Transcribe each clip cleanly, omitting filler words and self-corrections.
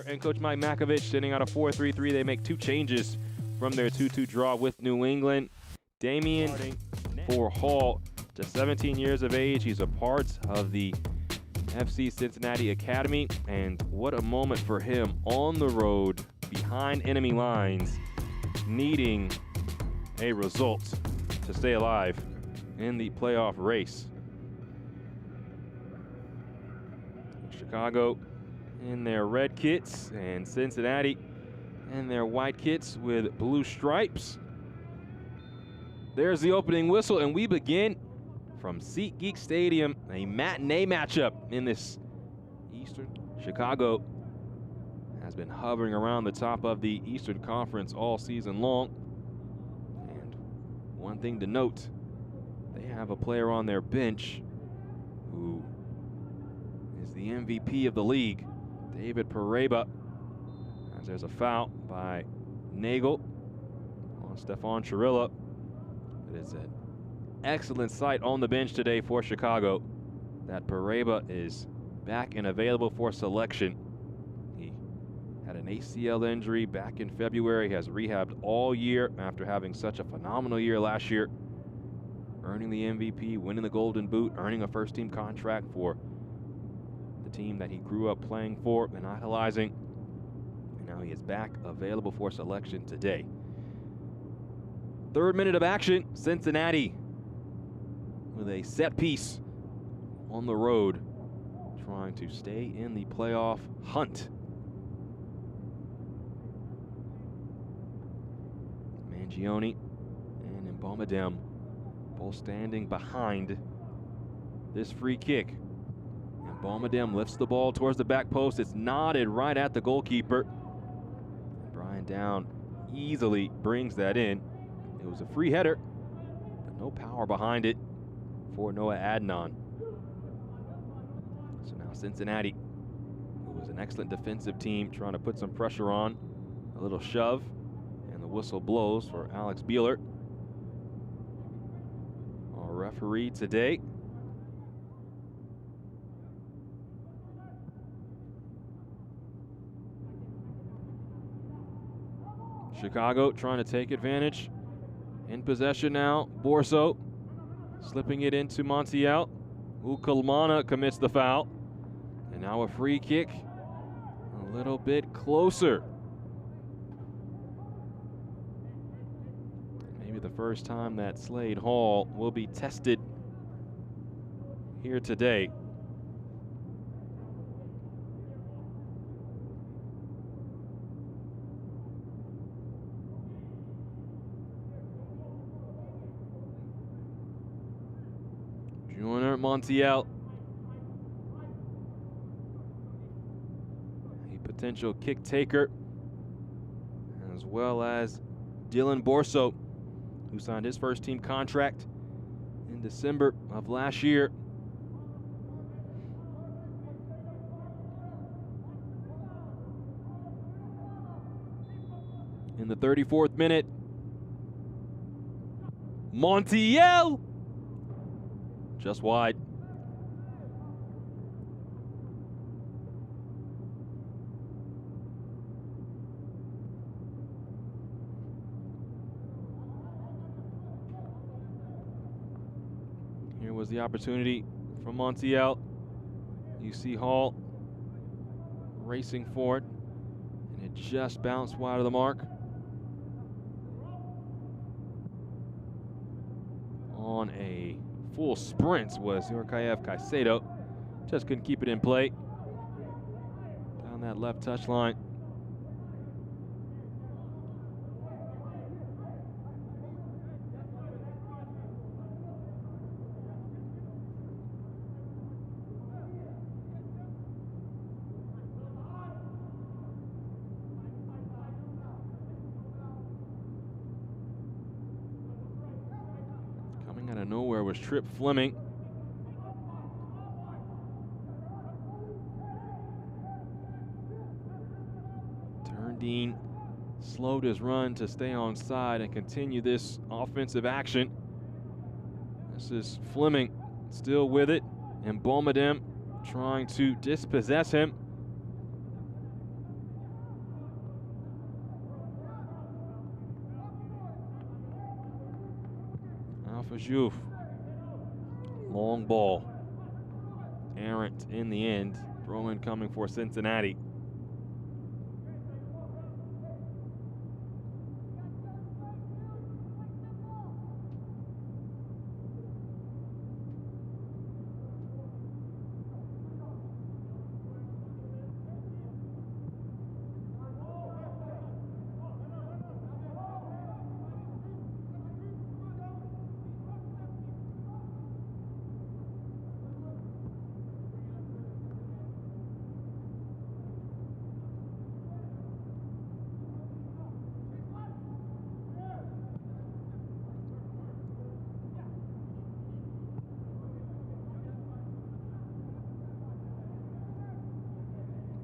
And Coach Mike Makovich sitting on a 4-3-3. They make two changes from their 2-2 draw with New England. Damian for Hall, just 17 years of age. He's a part of the FC Cincinnati Academy, and what a moment for him on the road behind enemy lines, needing a result to stay alive in the playoff race. Chicago in their red kits and Cincinnati in their white kits with blue stripes. There's the opening whistle, and we begin from SeatGeek Stadium, a matinee matchup in this Eastern. Chicago has been hovering around the top of the Eastern Conference all season long. And one thing to note, they have a player on their bench who is the MVP of the league, David Pareba, as there's a foul by Nagel on Stefan Chirilla. It is an excellent sight on the bench today for Chicago that Pareba is back and available for selection. He had an ACL injury back in February, has rehabbed all year after having such a phenomenal year last year, earning the MVP, winning the Golden Boot, earning a first-team contract for the team that he grew up playing for and idolizing. And now he is back available for selection today. Third minute of action, Cincinnati with a set piece on the road, trying to stay in the playoff hunt. Mangione and Mbomedem both standing behind this free kick. And Mbomedem lifts the ball towards the back post. It's nodded right at the goalkeeper. And Brian Down easily brings that in. It was a free header, but no power behind it for Noah Adnan. So now Cincinnati, who was an excellent defensive team, trying to put some pressure on. A little shove, and the whistle blows for Alex Beeler, our referee today. Chicago trying to take advantage. In possession now, Borso slipping it into Montiel. Ukalmana commits the foul. And now a free kick a little bit closer. Maybe the first time that Slade Hall will be tested here today. Joyner Montiel, a potential kick taker, as well as Dylan Borso, who signed his first team contract in December of last year. In the 34th minute, Montiel, just wide. Here was the opportunity from Montiel. You see Hall racing for it, and it just bounced wide of the mark. On a full sprint was Yorkaev Caicedo. Just couldn't keep it in play. Down that left touchline. Coming out of nowhere was Trip Fleming. Turndine slowed his run to stay on side and continue this offensive action. This is Fleming still with it, and Mbomedem trying to dispossess him. Al-Fajouf. Long ball. Errant in the end. Throw-in coming for Cincinnati.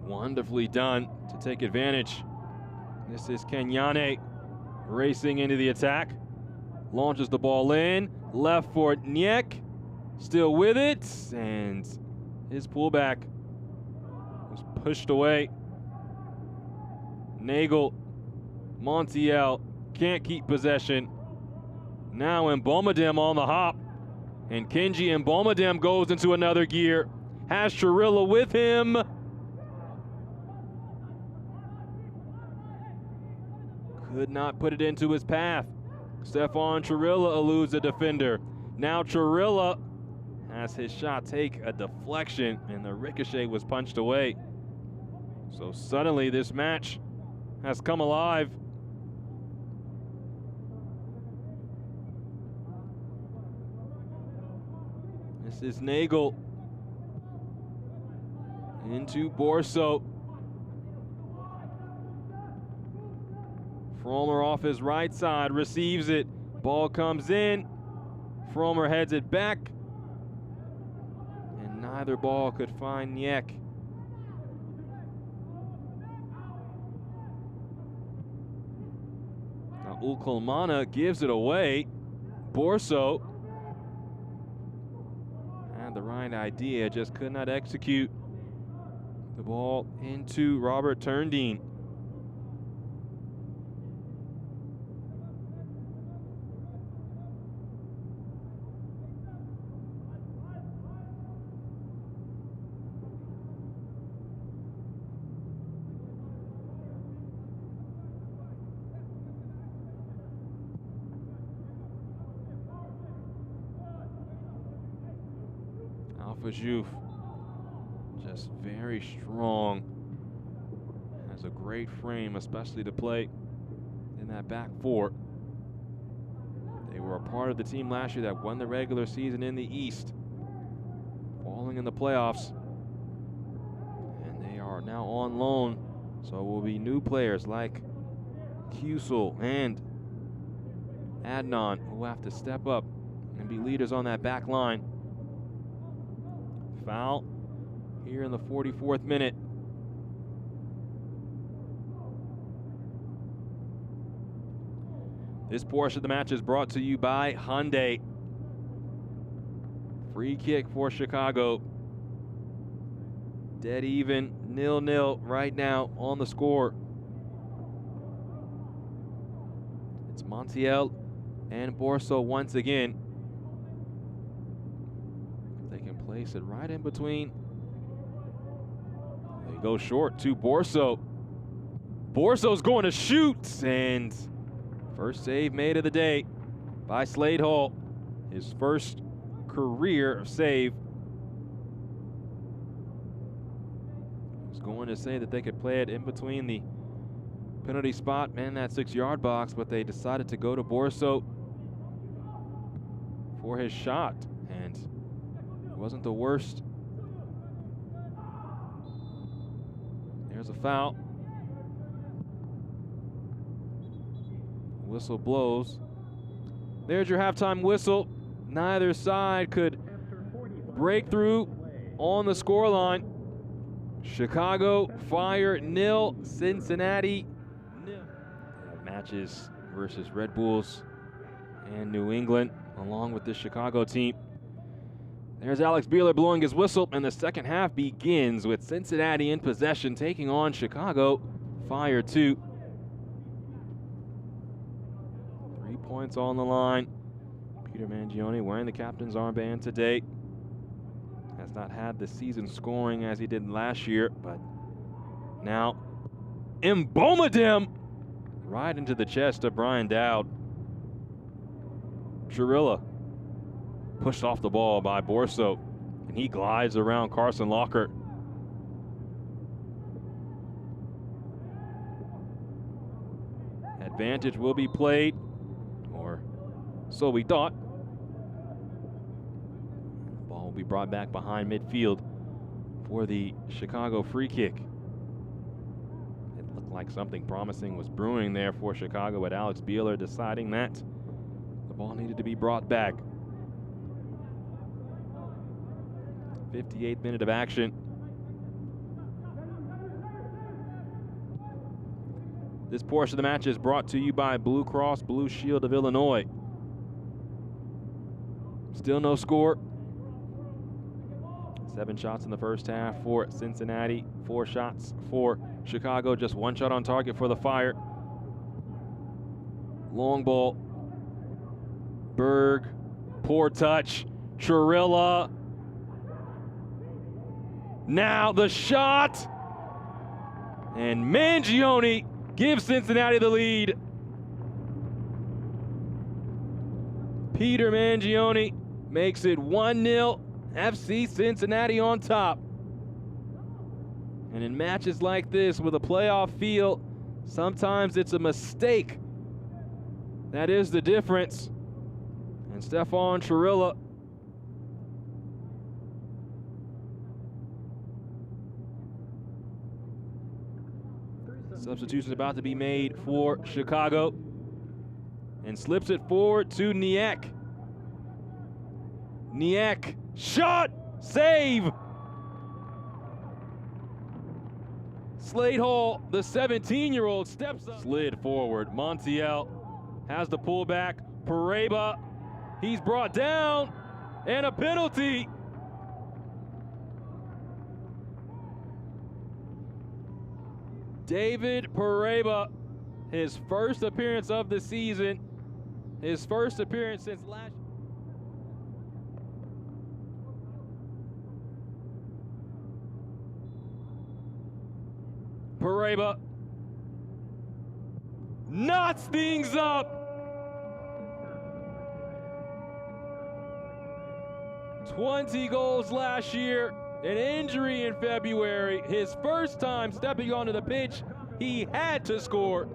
Wonderfully done to take advantage. This is Kenyane racing into the attack. Launches the ball in. Left for Nyek. Still with it. And his pullback was pushed away. Nagel, Montiel can't keep possession. Now Mbomadem on the hop. And Kenji Mbomadem goes into another gear. Has Chirilla with him. Could not put it into his path. Stefan Chirilla eludes a defender. Now Chirilla has his shot take a deflection, and the ricochet was punched away. So suddenly this match has come alive. This is Nagel into Borso. Frommer off his right side, receives it. Ball comes in. Frommer heads it back. And neither ball could find Nyek. Now Ulkolmana gives it away. Borso had the right idea, just could not execute. The ball into Robert Turndine. Al-Fajouf, just very strong. Has a great frame, especially to play in that back four. They were a part of the team last year that won the regular season in the East, falling in the playoffs. And they are now on loan, so it will be new players like Kusel and Adnan who have to step up and be leaders on that back line. Foul here in the 44th minute. This portion of the match is brought to you by Hyundai. Free kick for Chicago. Dead even, 0-0 right now on the score. It's Montiel and Borso once again. Place it right in between. They go short to Borso. Borso's going to shoot, and first save made of the day by Slade Hall. His first career save. I was going to say that they could play it in between the penalty spot and that 6-yard box, but they decided to go to Borso for his shot, and wasn't the worst. There's a foul. Whistle blows. There's your halftime whistle. Neither side could break through on the scoreline. Chicago Fire 0, Cincinnati 0. Matches versus Red Bulls and New England, along with the Chicago team. There's Alex Beeler blowing his whistle, and the second half begins with Cincinnati in possession, taking on Chicago Fire 2. 3 points on the line. Peter Mangione wearing the captain's armband today. Has not had the season scoring as he did last year, but now Mbomadem right into the chest of Brian Dowd. Churilla pushed off the ball by Borso, and he glides around Carson Locker. Advantage will be played, or so we thought. The ball will be brought back behind midfield for the Chicago free kick. It looked like something promising was brewing there for Chicago, with Alex Beeler deciding that the ball needed to be brought back. 58th minute of action. This portion of the match is brought to you by Blue Cross Blue Shield of Illinois. Still no score. 7 shots in the first half for Cincinnati, 4 shots for Chicago, just 1 shot on target for the Fire. Long ball. Berg, poor touch. Churilla. Now the shot. And Mangione gives Cincinnati the lead. Peter Mangione makes it 1-0. FC Cincinnati on top. And in matches like this with a playoff feel, sometimes it's a mistake that is the difference. And Stefan Churilla substitution about to be made for Chicago, and slips it forward to Niek. Niek, shot, save. Slade Hall, the 17-year-old, steps up. Slid forward. Montiel has the pullback. Pareba, he's brought down, and a penalty. David Pareba, his first appearance of the season, his first appearance since last. Pareba knots things up. 20 goals last year. An injury in February, his first time stepping onto the pitch, he had to score.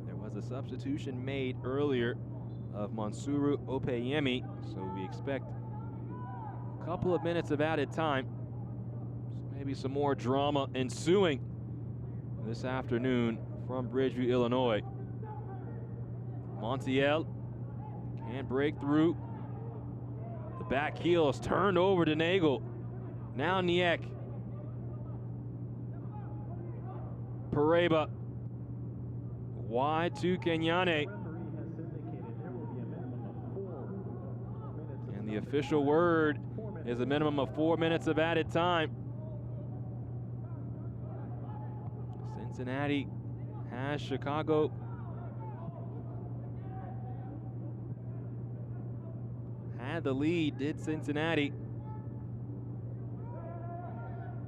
There was a substitution made earlier of Monsuru Opeyemi, so we expect a couple of minutes of added time. Maybe some more drama ensuing this afternoon from Bridgeview, Illinois. Montiel can't break through. Back heel is turned over to Nagel. Now Niek. Pareba. Wide to Kenyane. And the official word is a minimum of 4 minutes of added time. Cincinnati has Chicago had the lead, did Cincinnati.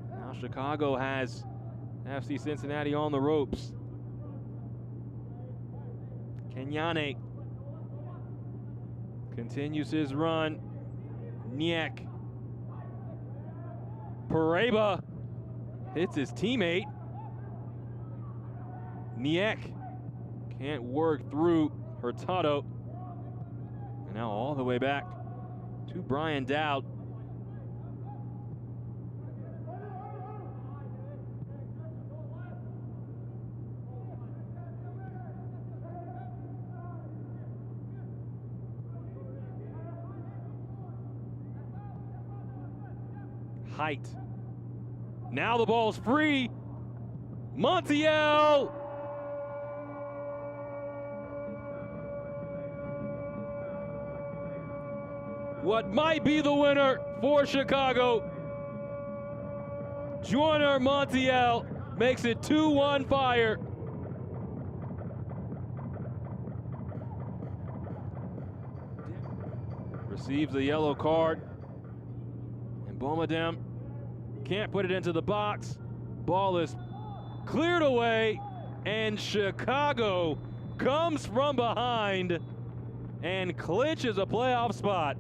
Now Chicago has FC Cincinnati on the ropes. Kenyane continues his run. Niek. Pareba hits his teammate. Niek can't work through Hurtado. And now all the way back to Brian Dowd. Height. Now the ball's free. Montiel. What might be the winner for Chicago. Joyner Montiel makes it 2-1 Fire. receives a yellow card. And Bomadem can't put it into the box. Ball is cleared away, and Chicago comes from behind and clinches a playoff spot.